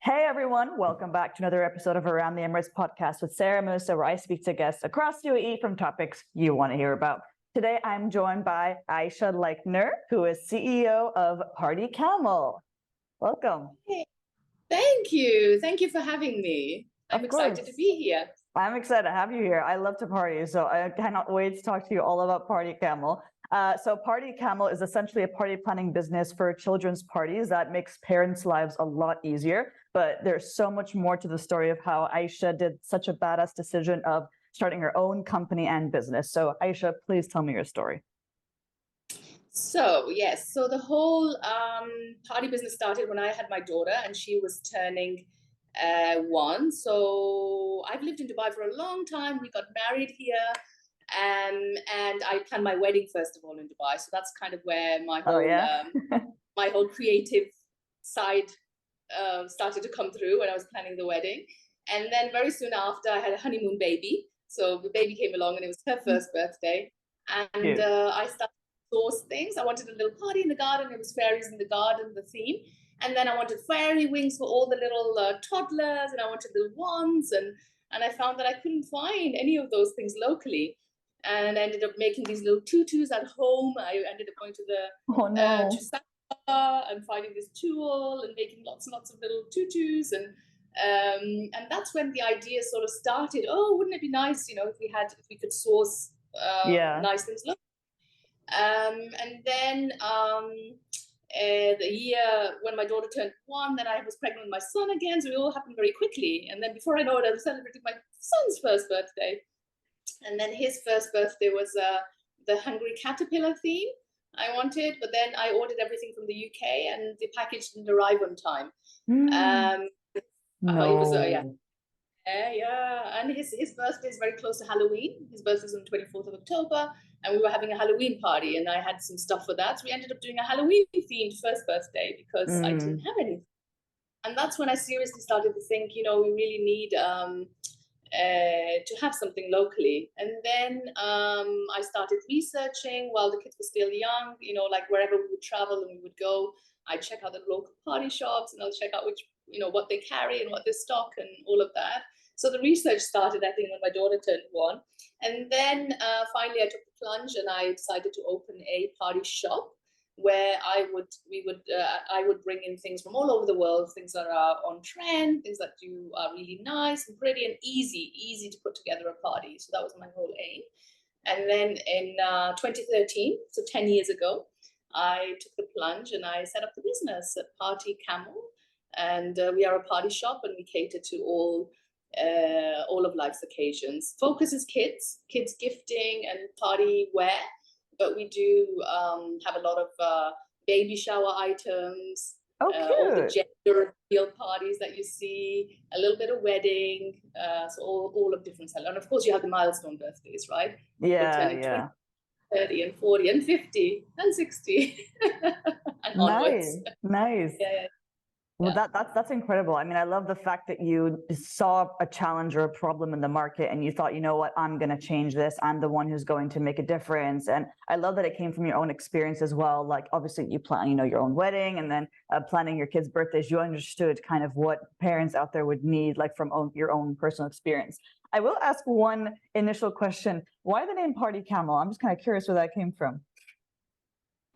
Hey everyone, welcome back to another episode of Around the Emirates podcast with Sara Mousa, where I speak to guests across UAE from topics you want to hear about. Today I'm joined by Aisha Leitner, who is CEO of Party Camel. Welcome. Hey, thank you. Thank you for having me. I'm excited to be here. I'm excited to have you here. I love to party, so I cannot wait to talk to you all about Party Camel. So Party Camel is essentially a party planning business for children's parties that makes parents' lives a lot easier. But there's so much more to the story of how Aisha did such a badass decision of starting her own company and business. So Aisha, please tell me your story. So yes, so the whole party business started when I had my daughter and she was turning one. So I've lived in Dubai for a long time. We got married here. And I planned my wedding first of all in Dubai, so that's kind of where my whole my whole creative side started to come through when I was planning the wedding. And then very soon after, I had a honeymoon baby. So the baby came along, and it was her first birthday. And I started to source things. I wanted a little party in the garden. It was fairies in the garden, the theme. And then I wanted fairy wings for all the little toddlers, and I wanted little wands. And I found that I couldn't find any of those things locally. And I ended up making these little tutus at home. I ended up going to the to Sara and finding this tool and making lots and lots of little tutus. And that's when the idea sort of started. Oh, wouldn't it be nice, if we could source nice things locally. And then the year when my daughter turned one, then I was pregnant with my son again. So it all happened very quickly. And then before I know it, I was celebrating my son's first birthday. And then his first birthday was the Hungry Caterpillar theme I wanted, but then I ordered everything from the UK and the package didn't arrive on time. It was and his birthday is very close to Halloween. His birthday is on the 24th of October, and we were having a Halloween party, and I had some stuff for that. So we ended up doing a Halloween themed first birthday because I didn't have anything. And that's when I seriously started to think, we really need to have something locally. And then I started researching while the kids were still young, like wherever we would travel and we would go, I'd check out the local party shops and I'll check out which, what they carry and what they stock and all of that. So the research started, I think, when my daughter turned one. And then finally I took the plunge and I decided to open a party shop where I would bring in things from all over the world, things that are on trend, things that are really nice and pretty and easy to put together a party. So that was my whole aim. And then in 2013, so 10 years ago, I took the plunge and I set up the business at Party Camel. And we are a party shop and we cater to all of life's occasions. Focus is kids gifting and party wear. But we do have a lot of baby shower items, all the gender reveal parties that you see, a little bit of wedding, so all of different styles. And of course, you have the milestone birthdays, right? Yeah. 20, 30 and 40 and 50 and 60 and onwards. Nice. Yeah. Well, that's incredible. I mean, I love the fact that you saw a challenge or a problem in the market and you thought, you know what, I'm going to change this. I'm the one who's going to make a difference. And I love that it came from your own experience as well. Like, obviously, you plan, your own wedding and then planning your kids' birthdays. You understood kind of what parents out there would need, like from your own personal experience. I will ask one initial question. Why the name Party Camel? I'm just kind of curious where that came from.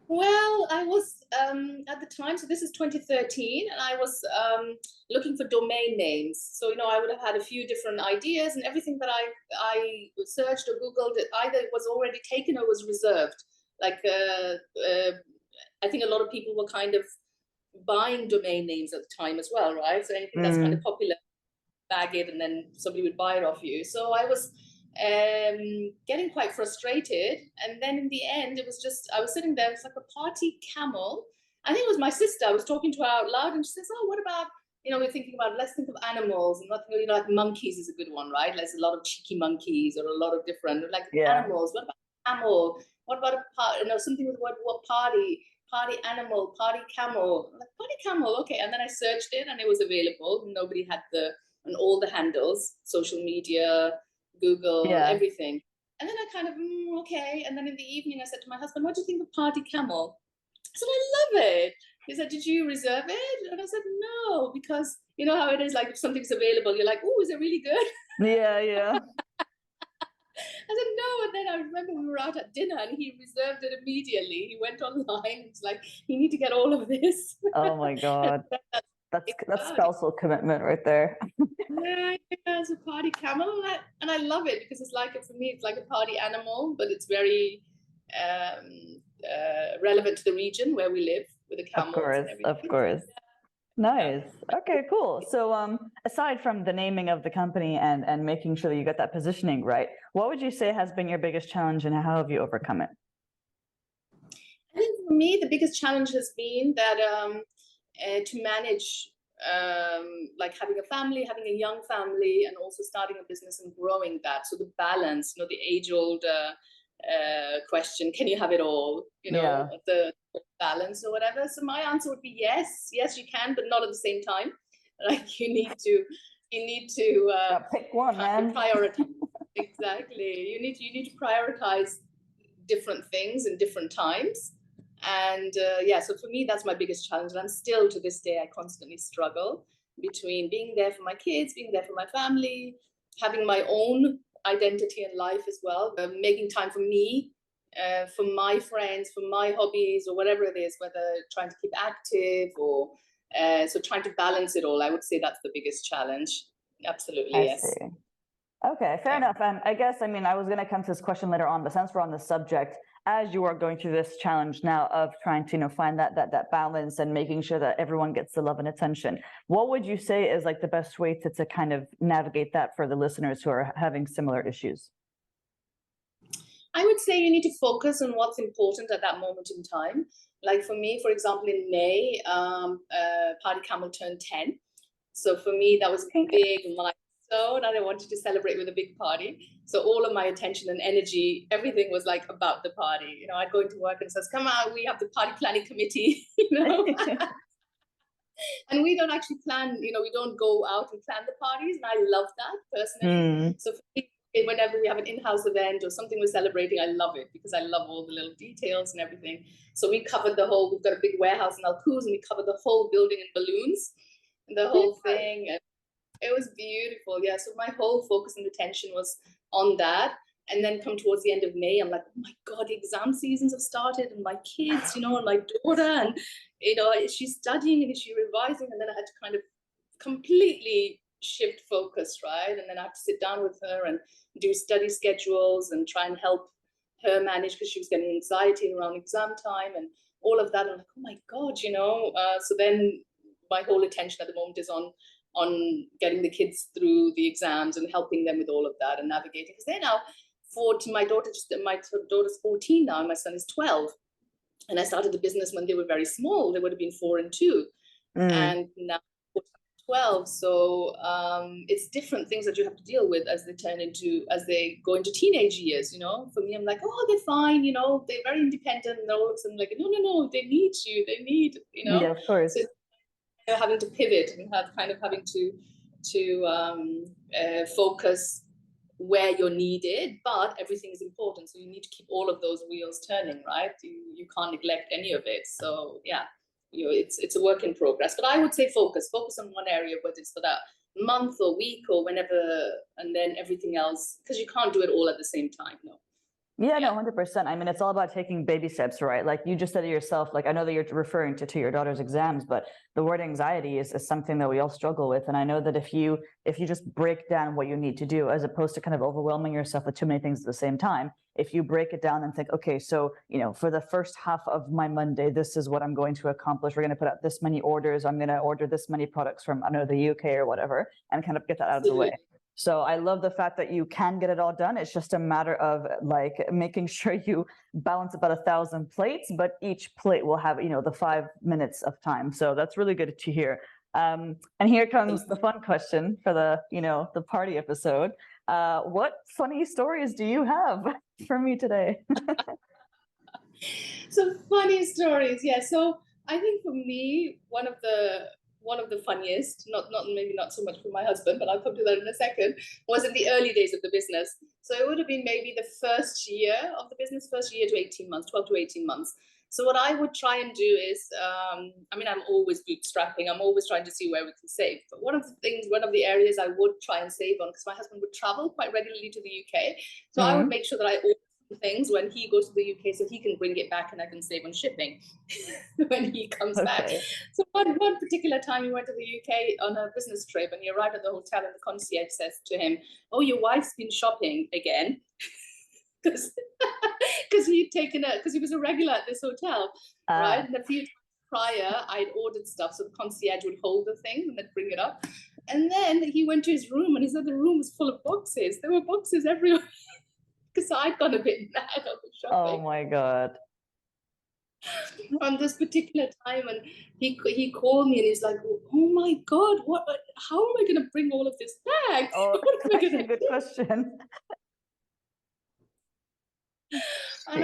Well, I was at the time, so this is 2013, and I was looking for domain names. So, I would have had a few different ideas, and everything that I searched or Googled, either it was already taken or was reserved. Like, I think a lot of people were kind of buying domain names at the time as well, right? So anything that's kind of popular, bag it, and then somebody would buy it off you. So I was getting quite frustrated, and then in the end it was just I was sitting there, it's like a Party Camel. I think it was my sister. I was talking to her out loud and she says, oh, what about we're thinking about, let's think of animals, and not like monkeys is a good one, right? There's a lot of cheeky monkeys or a lot of different animals. What about camel? What about something with what party animal, Party Camel. I'm like, Party Camel, okay. And then I searched it and it was available. Nobody had on all the handles, social media, Google, everything. And then I kind of, okay. And then in the evening, I said to my husband, what do you think of Party Camel? I said, I love it. He said, did you reserve it? And I said, no, because you know how it is, like if something's available, you're like, oh, is it really good? Yeah, yeah. I said, no. And then I remember we were out at dinner and he reserved it immediately. He went online. It's like, you need to get all of this. Oh my God. That's spousal commitment right there. Yeah, it's a party camel. And I love it because it's like, for me, it's like a party animal, but it's very relevant to the region where we live with the camels and everything. Of course. Nice. Okay, cool. So aside from the naming of the company and making sure that you get that positioning right, what would you say has been your biggest challenge and how have you overcome it? I think for me, the biggest challenge has been that to manage like having a family, having a young family, and also starting a business and growing that. So the balance, the age-old question, can you have it all? The balance or whatever. So my answer would be yes, you can, but not at the same time. Like you need to pick one, man. Prioritize. Exactly. You need to prioritize different things in different times. And so for me, that's my biggest challenge. And I'm still, to this day, I constantly struggle between being there for my kids, being there for my family, having my own identity and life as well, making time for me, for my friends, for my hobbies, or whatever it is, whether trying to keep active or so trying to balance it all. I would say that's the biggest challenge. Absolutely, yes. See. Okay, fair enough. And I guess, I was going to come to this question later on, but since we're on the subject, as you are going through this challenge now of trying to find that balance and making sure that everyone gets the love and attention, what would you say is like the best way to kind of navigate that for the listeners who are having similar issues? I would say you need to focus on what's important at that moment in time. Like for me, for example, in May, Party Camel turned 10. So for me, that was a big milestone, and I wanted to celebrate with a big party. So all of my attention and energy, everything was like about the party. I'd go into work and says, come out, we have the party planning committee, And we don't actually plan, we don't go out and plan the parties. And I love that personally. So for me, whenever we have an in-house event or something we're celebrating, I love it because I love all the little details and everything. So we covered we've got a big warehouse in Al Quoz, and we covered the whole building in balloons, the whole thing. And it was beautiful. Yeah. So my whole focus and attention was on that. And then come towards the end of May, I'm like, oh my God, the exam seasons have started, and my kids, and my daughter, and, is she studying and is she revising? And then I had to kind of completely shift focus, right? And then I had to sit down with her and do study schedules and try and help her manage because she was getting anxiety around exam time and all of that. I'm like, oh my God, so then my whole attention at the moment is on getting the kids through the exams and helping them with all of that and navigating, because they're now my daughter's 14 now and my son is 12, and I started the business when they were very small. They would have been 4 and 2, and now 12. So it's different things that you have to deal with as they go into teenage years. For me, I'm like, oh, they're fine, they're very independent, and all of a sudden like, no, they need you, yeah, of course. So having to pivot and having to focus where you're needed, but everything is important, so you need to keep all of those wheels turning, right? You can't neglect any of it. So yeah, it's a work in progress, but I would say focus on one area, whether it's for that month or week or whenever, and then everything else, because you can't do it all at the same time. No. Yeah, no, 100%. It's all about taking baby steps, right? Like you just said it yourself, like I know that you're referring to your daughter's exams, but the word anxiety is something that we all struggle with. And I know that if you just break down what you need to do, as opposed to kind of overwhelming yourself with too many things at the same time, if you break it down and think, okay, so, for the first half of my Monday, this is what I'm going to accomplish. We're going to put out this many orders. I'm going to order this many products from, the UK or whatever, and kind of get that out of the way. So I love the fact that you can get it all done. It's just a matter of like making sure you balance about 1,000 plates, but each plate will have, the 5 minutes of time. So that's really good to hear. And here comes the fun question for the party episode. What funny stories do you have for me today? Some funny stories. Yeah. So I think for me, one of the funniest, maybe not so much for my husband, but I'll come to that in a second, was in the early days of the business. So it would have been maybe the first year of the business, first year to 18 months, 12 to 18 months. So what I would try and do is, I mean, I'm always bootstrapping. I'm always trying to see where we can save. But one of the areas I would try and save on, because my husband would travel quite regularly to the UK. So I would make sure that I order things when he goes to the UK so he can bring it back and I can save on shipping when he comes back. So one particular time he went to the UK on a business trip and he arrived at the hotel and the concierge says to him, "Oh, your wife's been shopping again." Because because he was a regular at this hotel, right? And a few times prior, I'd ordered stuff, so the concierge would hold the thing and they'd bring it up. And then he went to his room and he said the room was full of boxes. There were boxes everywhere because I'd gone a bit mad on the shopping. Oh my God. On this particular time, and he called me and he's like, "Oh my God, how am I going to bring all of this back?" Oh, that's a good question. And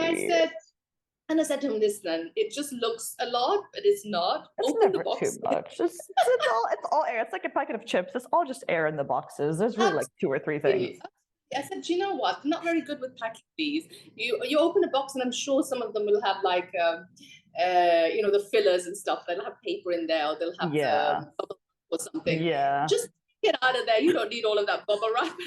I said to him, "Listen, it just looks a lot, but it's not. It's Open the never box." too much. It's all air. It's like a packet of chips. It's all just air in the boxes. There's really like 2 or 3 things. I said, "Do you know what? I'm not very good with packing these. You open a box, and I'm sure some of them will have like, the fillers and stuff. They'll have paper in there, or they'll have bubble or something. Yeah. Just get out of there. You don't need all of that bubble wrap."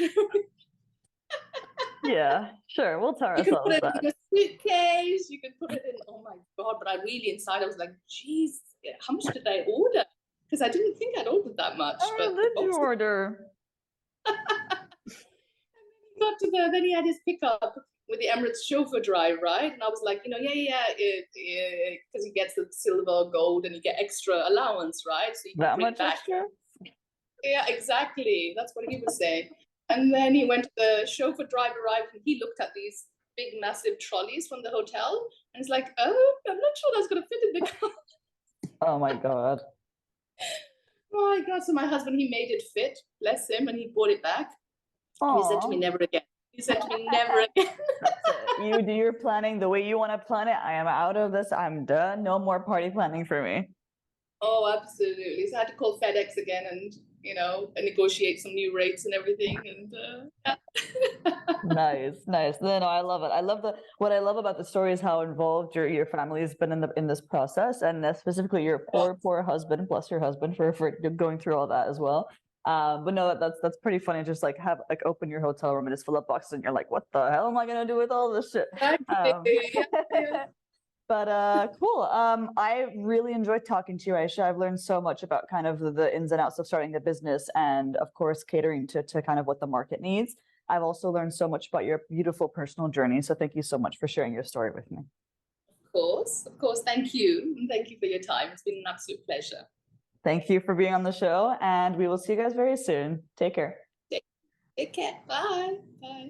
Yeah, sure. We'll tell You can ourselves put it that. in a suitcase. You can put it in. Oh my God! But I really inside I was like, "Geez, how much did I order?" Because I didn't think I'd ordered that much. Oh, did you order? Then he had his pickup with the Emirates chauffeur drive, right? And I was like, because he gets the silver, gold, and you get extra allowance, right? So you can That bring much it back. extra? Yeah, exactly. That's what he was saying. And then he went to the chauffeur driver arrived and he looked at these big, massive trolleys from the hotel. And he's like, "Oh, I'm not sure that's going to fit in the car." Oh my God. Oh my God. So my husband, he made it fit, bless him, and he brought it back. And he said to me, "Never again." He said to me, "Never again." That's it. You do your planning the way you want to plan it. I am out of this. I'm done. No more party planning for me. Oh, absolutely. So I had to call FedEx again and negotiate some new rates and everything. And Nice. No, I love it. What I love about the story is how involved your family has been in this process, and specifically your poor husband, bless your husband for going through all that as well. But no, that's pretty funny. Just like open your hotel room and it's full of boxes, and you're like, what the hell am I gonna do with all this shit? But cool. I really enjoyed talking to you, Aisha. I've learned so much about kind of the ins and outs of starting a business, and of course catering to kind of what the market needs. I've also learned so much about your beautiful personal journey. So thank you so much for sharing your story with me. Of course. Thank you. And thank you for your time. It's been an absolute pleasure. Thank you for being on the show, and we will see you guys very soon. Take care. Take care. Bye. Bye.